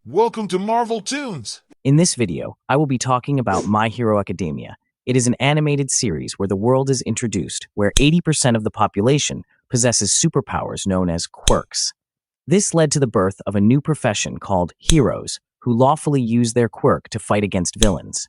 Welcome to Marvel Tunes! In this video, I will be talking about My Hero Academia. It is an animated series where the world is introduced, where 80% of the population possesses superpowers known as quirks. This led to the birth of a new profession called heroes, who lawfully use their quirk to fight against villains.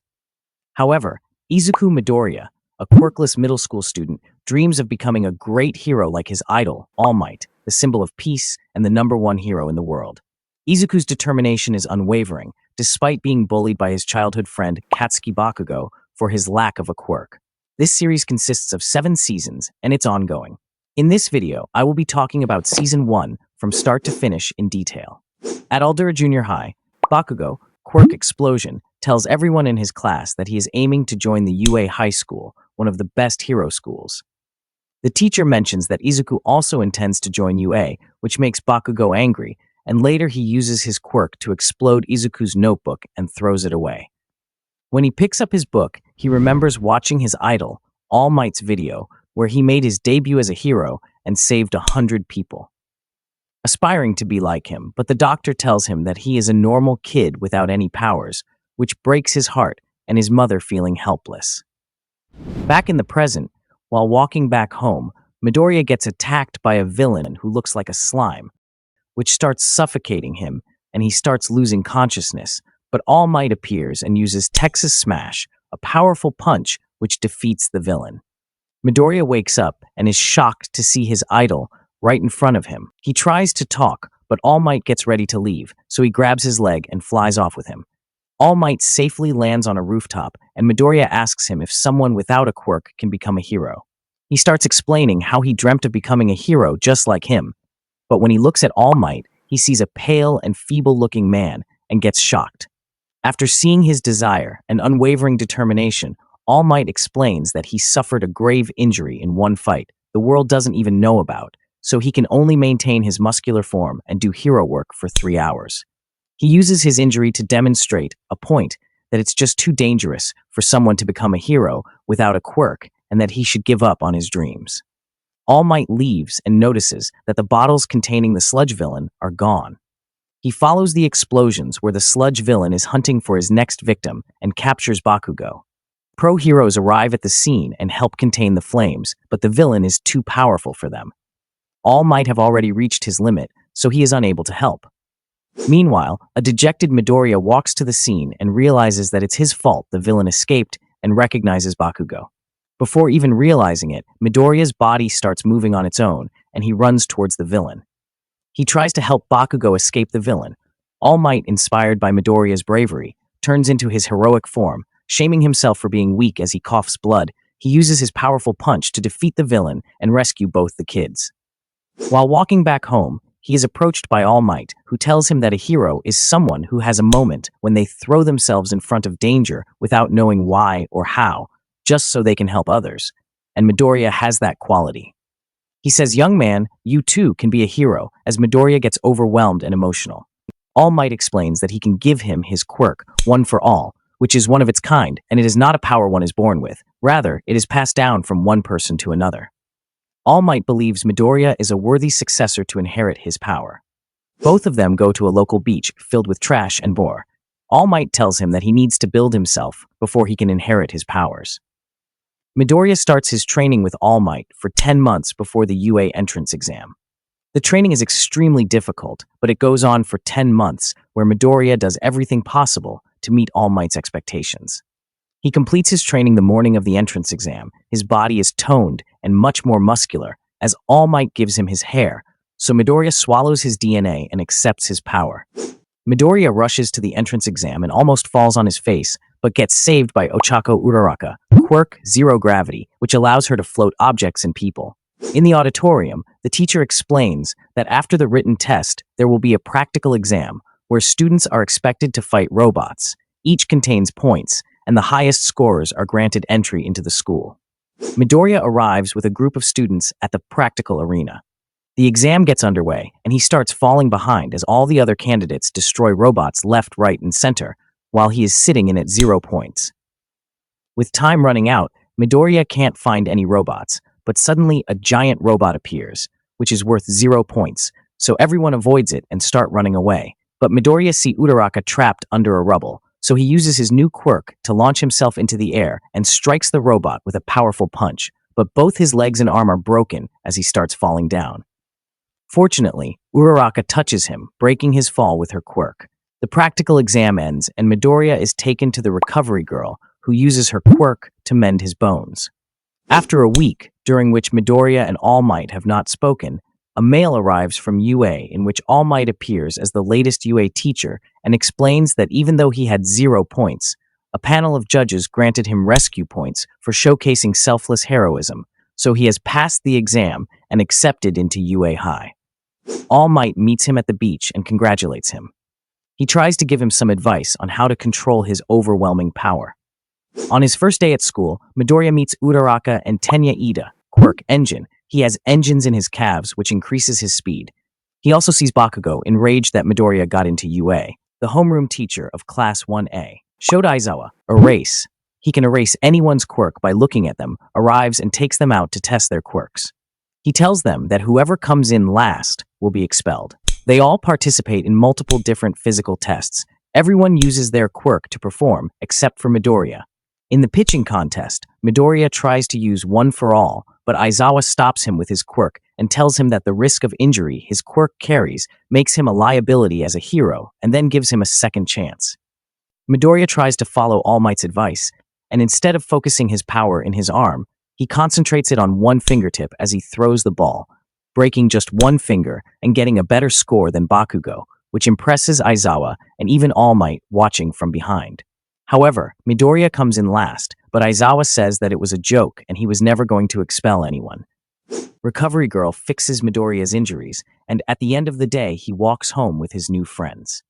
However, Izuku Midoriya, a quirkless middle school student, dreams of becoming a great hero like his idol, All Might, the symbol of peace and the #1 hero in the world. Izuku's determination is unwavering, despite being bullied by his childhood friend Katsuki Bakugo for his lack of a quirk. This series consists of 7 seasons, and it's ongoing. In this video, I will be talking about Season 1 from start to finish in detail. At Aldura Junior High, Bakugo, Quirk Explosion, tells everyone in his class that he is aiming to join the UA High School, one of the best hero schools. The teacher mentions that Izuku also intends to join UA, which makes Bakugo angry, and later he uses his quirk to explode Izuku's notebook and throws it away. When he picks up his book, he remembers watching his idol, All Might's video, where he made his debut as a hero and saved 100 people. Aspiring to be like him, but the doctor tells him that he is a normal kid without any powers, which breaks his heart and his mother feeling helpless. Back in the present, while walking back home, Midoriya gets attacked by a villain who looks like a slime, which starts suffocating him, and he starts losing consciousness, but All Might appears and uses Texas Smash, a powerful punch which defeats the villain. Midoriya wakes up and is shocked to see his idol right in front of him. He tries to talk, but All Might gets ready to leave, so he grabs his leg and flies off with him. All Might safely lands on a rooftop, and Midoriya asks him if someone without a quirk can become a hero. He starts explaining how he dreamt of becoming a hero just like him, but when he looks at All Might, he sees a pale and feeble-looking man and gets shocked. After seeing his desire and unwavering determination, All Might explains that he suffered a grave injury in one fight the world doesn't even know about, so he can only maintain his muscular form and do hero work for 3 hours. He uses his injury to demonstrate a point that it's just too dangerous for someone to become a hero without a quirk and that he should give up on his dreams. All Might leaves and notices that the bottles containing the sludge villain are gone. He follows the explosions where the sludge villain is hunting for his next victim and captures Bakugo. Pro heroes arrive at the scene and help contain the flames, but the villain is too powerful for them. All Might have already reached his limit, so he is unable to help. Meanwhile, a dejected Midoriya walks to the scene and realizes that it's his fault the villain escaped and recognizes Bakugo. Before even realizing it, Midoriya's body starts moving on its own, and he runs towards the villain. He tries to help Bakugo escape the villain. All Might, inspired by Midoriya's bravery, turns into his heroic form, shaming himself for being weak as he coughs blood. He uses his powerful punch to defeat the villain and rescue both the kids. While walking back home, he is approached by All Might, who tells him that a hero is someone who has a moment when they throw themselves in front of danger without knowing why or how, just so they can help others, and Midoriya has that quality. He says, "Young man, you too can be a hero," as Midoriya gets overwhelmed and emotional. All Might explains that he can give him his quirk, One for All, which is one of its kind, and it is not a power one is born with. Rather, it is passed down from one person to another. All Might believes Midoriya is a worthy successor to inherit his power. Both of them go to a local beach filled with trash and boar. All Might tells him that he needs to build himself before he can inherit his powers. Midoriya starts his training with All Might for 10 months before the UA entrance exam. The training is extremely difficult, but it goes on for 10 months, where Midoriya does everything possible to meet All Might's expectations. He completes his training the morning of the entrance exam. His body is toned and much more muscular, as All Might gives him his hair, so Midoriya swallows his DNA and accepts his power. Midoriya rushes to the entrance exam and almost falls on his face, but gets saved by Ochako Uraraka, Quirk Zero Gravity, which allows her to float objects and people. In the auditorium, the teacher explains that after the written test, there will be a practical exam where students are expected to fight robots. Each contains points, and the highest scorers are granted entry into the school. Midoriya arrives with a group of students at the practical arena. The exam gets underway, and he starts falling behind as all the other candidates destroy robots left, right, and center, while he is sitting in at 0 points. With time running out, Midoriya can't find any robots, but suddenly a giant robot appears, which is worth 0 points, so everyone avoids it and start running away, But Midoriya sees Uraraka trapped under a rubble, so he uses his new quirk to launch himself into the air and strikes the robot with a powerful punch, but both his legs and arm are broken as he starts falling down. Fortunately, Uraraka touches him, breaking his fall with her quirk. The practical exam ends, and Midoriya is taken to the recovery girl, who uses her quirk to mend his bones. After a week, during which Midoriya and All Might have not spoken, a mail arrives from UA in which All Might appears as the latest UA teacher and explains that even though he had 0 points, a panel of judges granted him rescue points for showcasing selfless heroism, so he has passed the exam and accepted into UA High. All Might meets him at the beach and congratulates him. He tries to give him some advice on how to control his overwhelming power. On his first day at school, Midoriya meets Uraraka and Tenya Ida, Quirk Engine. He has engines in his calves, which increases his speed. He also sees Bakugo, enraged that Midoriya got into UA. The homeroom teacher of Class 1A, showed Aizawa, erase. He can erase anyone's quirk by looking at them, arrives and takes them out to test their quirks. He tells them that whoever comes in last will be expelled. They all participate in multiple different physical tests. Everyone uses their quirk to perform, except for Midoriya. In the pitching contest, Midoriya tries to use one for all, but Aizawa stops him with his quirk and tells him that the risk of injury his quirk carries makes him a liability as a hero and then gives him a second chance. Midoriya tries to follow All Might's advice, and instead of focusing his power in his arm, he concentrates it on one fingertip as he throws the ball, breaking just one finger and getting a better score than Bakugo, which impresses Aizawa and even All Might watching from behind. However, Midoriya comes in last, but Aizawa says that it was a joke and he was never going to expel anyone. Recovery Girl fixes Midoriya's injuries, and at the end of the day, he walks home with his new friends.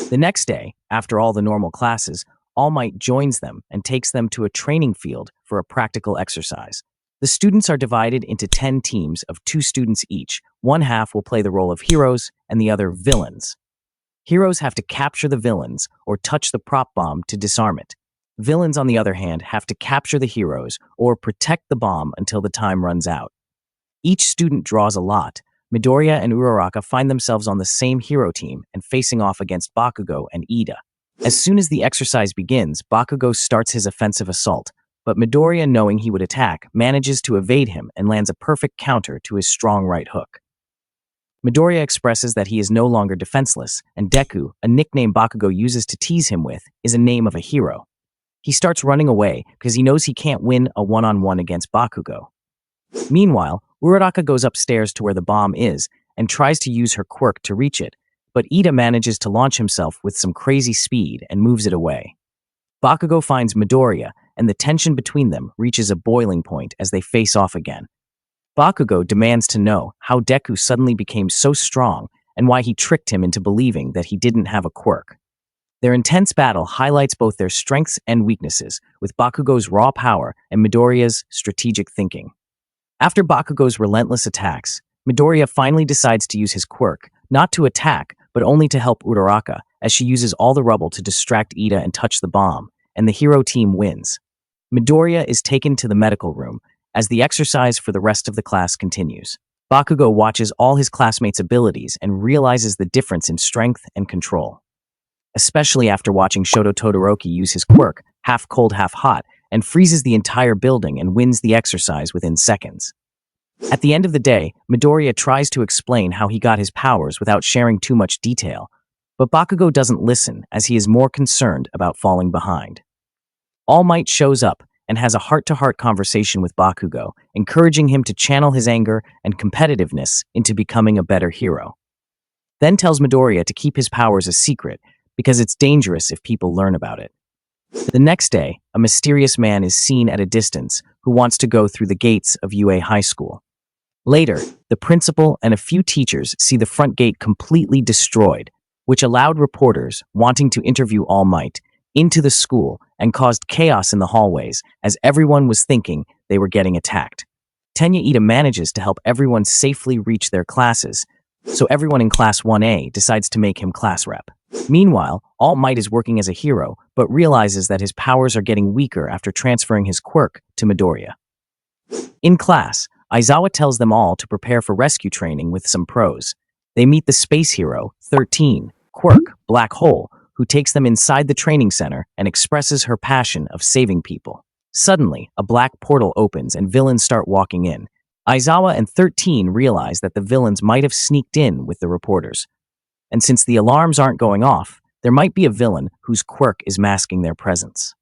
The next day, after all the normal classes, All Might joins them and takes them to a training field for a practical exercise. The students are divided into 10 teams of 2 students each. One half will play the role of heroes and the other villains. Heroes have to capture the villains or touch the prop bomb to disarm it. Villains, on the other hand, have to capture the heroes or protect the bomb until the time runs out. Each student draws a lot. Midoriya and Uraraka find themselves on the same hero team and facing off against Bakugo and Ida. As soon as the exercise begins, Bakugo starts his offensive assault, but Midoriya, knowing he would attack, manages to evade him and lands a perfect counter to his strong right hook. Midoriya expresses that he is no longer defenseless, and Deku, a nickname Bakugo uses to tease him with, is a name of a hero. He starts running away because he knows he can't win a one-on-one against Bakugo. Meanwhile, Uraraka goes upstairs to where the bomb is and tries to use her quirk to reach it, but Ida manages to launch himself with some crazy speed and moves it away. Bakugo finds Midoriya, and the tension between them reaches a boiling point as they face off again. Bakugo demands to know how Deku suddenly became so strong and why he tricked him into believing that he didn't have a quirk. Their intense battle highlights both their strengths and weaknesses, with Bakugo's raw power and Midoriya's strategic thinking. After Bakugo's relentless attacks, Midoriya finally decides to use his quirk, not to attack, but only to help Uraraka, as she uses all the rubble to distract Ida and touch the bomb, and the hero team wins. Midoriya is taken to the medical room, as the exercise for the rest of the class continues. Bakugo watches all his classmates' abilities and realizes the difference in strength and control. Especially after watching Shoto Todoroki use his quirk, half cold, half hot, and freezes the entire building and wins the exercise within seconds. At the end of the day, Midoriya tries to explain how he got his powers without sharing too much detail, but Bakugo doesn't listen as he is more concerned about falling behind. All Might shows up and has a heart-to-heart conversation with Bakugo, encouraging him to channel his anger and competitiveness into becoming a better hero. Then tells Midoriya to keep his powers a secret because it's dangerous if people learn about it. The next day, a mysterious man is seen at a distance who wants to go through the gates of UA High School. Later, the principal and a few teachers see the front gate completely destroyed, which allowed reporters wanting to interview All Might into the school and caused chaos in the hallways as everyone was thinking they were getting attacked. Tenya Ida manages to help everyone safely reach their classes, so everyone in Class 1A decides to make him class rep. Meanwhile, All Might is working as a hero, but realizes that his powers are getting weaker after transferring his quirk to Midoriya. In class, Aizawa tells them all to prepare for rescue training with some pros. They meet the space hero, 13, Quirk, Black Hole, who takes them inside the training center and expresses her passion of saving people. Suddenly, a black portal opens and villains start walking in. Aizawa and 13 realize that the villains might have sneaked in with the reporters. And since the alarms aren't going off, there might be a villain whose quirk is masking their presence.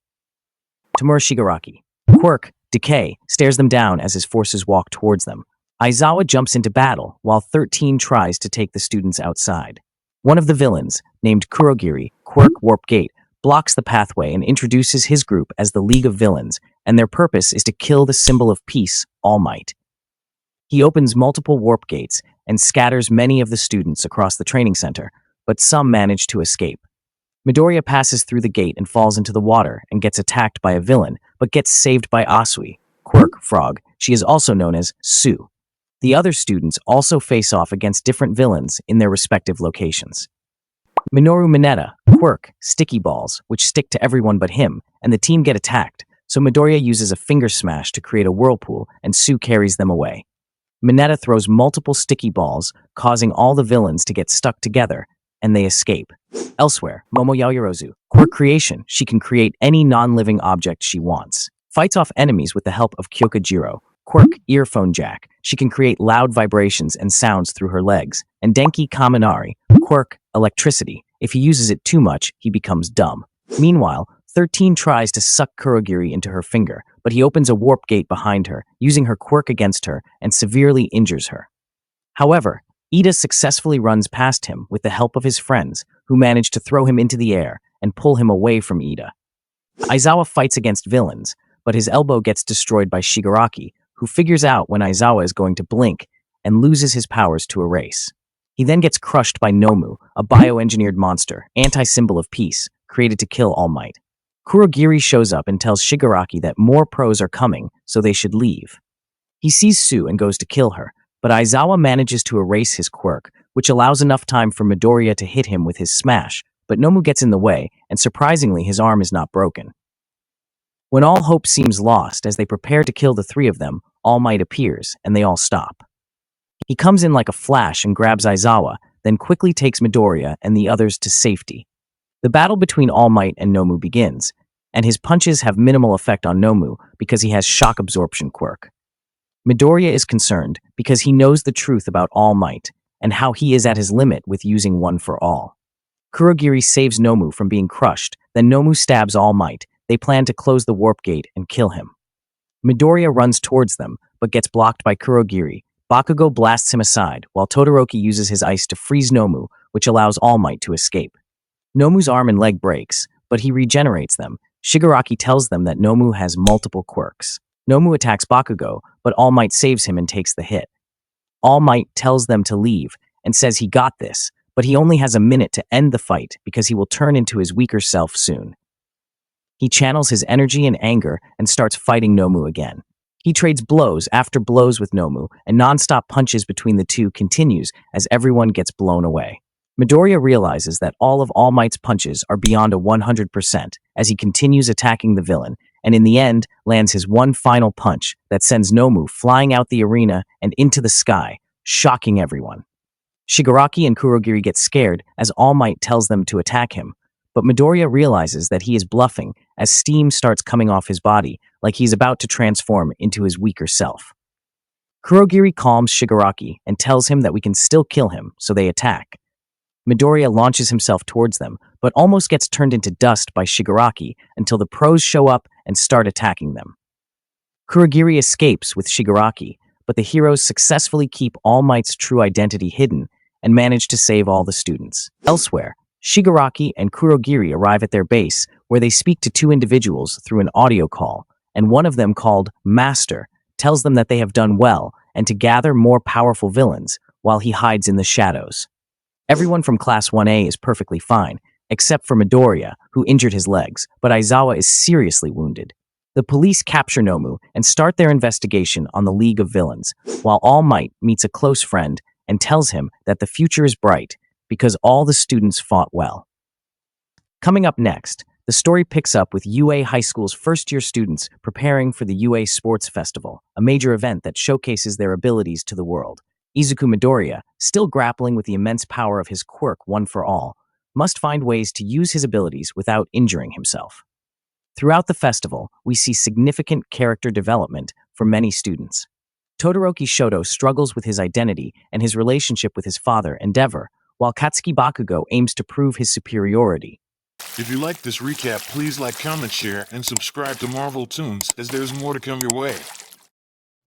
Tamura Shigaraki. Quirk, Decay, stares them down as his forces walk towards them. Aizawa jumps into battle, while 13 tries to take the students outside. One of the villains, named Kurogiri, Quirk Warp Gate, blocks the pathway and introduces his group as the League of Villains, and their purpose is to kill the symbol of peace, All Might. He opens multiple warp gates and scatters many of the students across the training center, but some manage to escape. Midoriya passes through the gate and falls into the water and gets attacked by a villain, but gets saved by Asui, Quirk Frog. She is also known as Sue. The other students also face off against different villains in their respective locations. Minoru Mineta, Quirk, Sticky Balls, which stick to everyone but him, and the team get attacked, so Midoriya uses a finger smash to create a whirlpool and Sue carries them away. Mineta throws multiple sticky balls, causing all the villains to get stuck together, and they escape. Elsewhere, Momo Yaoyorozu, Quirk Creation, she can create any non-living object she wants. Fights off enemies with the help of Kyokujiro, Quirk Earphone Jack, she can create loud vibrations and sounds through her legs. And Denki Kaminari, Quirk Electricity, if he uses it too much, he becomes dumb. Meanwhile, 13 tries to suck Kurogiri into her finger, but he opens a warp gate behind her, using her quirk against her, and severely injures her. However, Ida successfully runs past him with the help of his friends, who manage to throw him into the air and pull him away from Ida. Aizawa fights against villains, but his elbow gets destroyed by Shigaraki, who figures out when Aizawa is going to blink and loses his powers to erase. He then gets crushed by Nomu, a bioengineered monster, anti-symbol of peace, created to kill All Might. Kurogiri shows up and tells Shigaraki that more pros are coming, so they should leave. He sees Sue and goes to kill her, but Aizawa manages to erase his quirk, which allows enough time for Midoriya to hit him with his smash, but Nomu gets in the way, and surprisingly his arm is not broken. When all hope seems lost as they prepare to kill the three of them, All Might appears, and they all stop. He comes in like a flash and grabs Aizawa, then quickly takes Midoriya and the others to safety. The battle between All Might and Nomu begins, and his punches have minimal effect on Nomu because he has shock absorption quirk. Midoriya is concerned because he knows the truth about All Might and how he is at his limit with using One for All. Kurogiri saves Nomu from being crushed, then Nomu stabs All Might. They plan to close the warp gate and kill him. Midoriya runs towards them, but gets blocked by Kurogiri. Bakugo blasts him aside, while Todoroki uses his ice to freeze Nomu, which allows All Might to escape. Nomu's arm and leg breaks, but he regenerates them. Shigaraki tells them that Nomu has multiple quirks. Nomu attacks Bakugo, but All Might saves him and takes the hit. All Might tells them to leave and says he got this, but he only has a minute to end the fight because he will turn into his weaker self soon. He channels his energy and anger and starts fighting Nomu again. He trades blows after blows with Nomu, and non-stop punches between the two continues as everyone gets blown away. Midoriya realizes that all of All Might's punches are beyond a 100% as he continues attacking the villain, and in the end lands his one final punch that sends Nomu flying out the arena and into the sky, shocking everyone. Shigaraki and Kurogiri get scared as All Might tells them to attack him, but Midoriya realizes that he is bluffing as steam starts coming off his body, like he's about to transform into his weaker self. Kurogiri calms Shigaraki and tells him that we can still kill him, so they attack. Midoriya launches himself towards them, but almost gets turned into dust by Shigaraki until the pros show up and start attacking them. Kurogiri escapes with Shigaraki, but the heroes successfully keep All Might's true identity hidden and manage to save all the students. Elsewhere, Shigaraki and Kurogiri arrive at their base, where they speak to two individuals through an audio call, and one of them, called Master, tells them that they have done well and to gather more powerful villains while he hides in the shadows. Everyone from Class 1A is perfectly fine, except for Midoriya, who injured his legs, but Aizawa is seriously wounded. The police capture Nomu and start their investigation on the League of Villains, while All Might meets a close friend and tells him that the future is bright because all the students fought well. Coming up next, the story picks up with UA High School's first-year students preparing for the UA Sports Festival, a major event that showcases their abilities to the world. Izuku Midoriya, still grappling with the immense power of his quirk One for All, must find ways to use his abilities without injuring himself. Throughout the festival, we see significant character development for many students. Todoroki Shoto struggles with his identity and his relationship with his father, Endeavor, while Katsuki Bakugo aims to prove his superiority. If you like this recap, please like, comment, share, and subscribe to Marvel Toons, as there's more to come your way.